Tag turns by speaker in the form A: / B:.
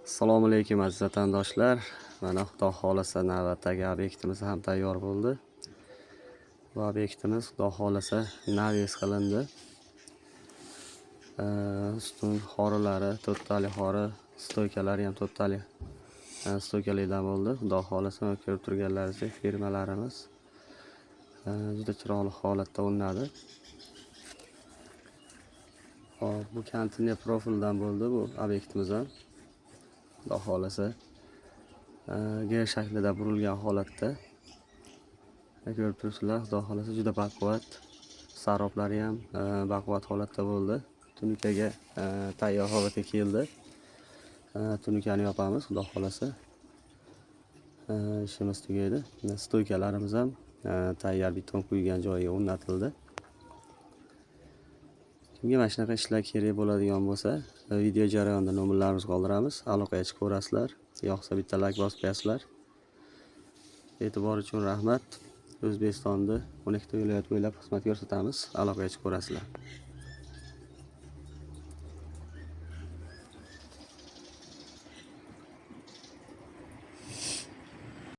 A: Assalomu alaykum aziz vatandoshlar. Mana Xudo xolasa navbatdagi obyektimiz ham tayyor bo'ldi. Bu obyektimiz Xudo xolasa naves qilindi. Ustun xorilari, to'rttali xori, stoykalari ham to'rttali stoykalikdan bo'ldi. Xudo xolasa ko'rib turganlaringizdek firmalarimiz juda chiroyli holatda o'rnadi. Hop, bu konteyner profildan bo'ldi bu obyektimiz ham. Xudo xolasa G shaklida burilgan holatda. Ko'rib turibsizlar, Xudo xolasa juda baquvvat. Saroblari ham baquvvat holatda bo'ldi. Tunikaga tayyor holatga keldi. Tunikani yopamiz, Xudo xolasa ishimiz tugaydi. Stoykalarimiz ham tayyor beton quygan joyiga o'rnatildi. Kimga mana shunaqa ishlar kerak bo'ladigan bo'lsa, video jarayonida nomerlarimizni qoldiramiz. Aloqaga chiqib ko'rasizlar. Yoqsa bitta like bosib qo'yasizlar. E'tibor uchun rahmat. O'zbekistonda 12 ta viloyat bo'ylab xizmat ko'rsatamiz. Aloqaga chiqib ko'rasizlar.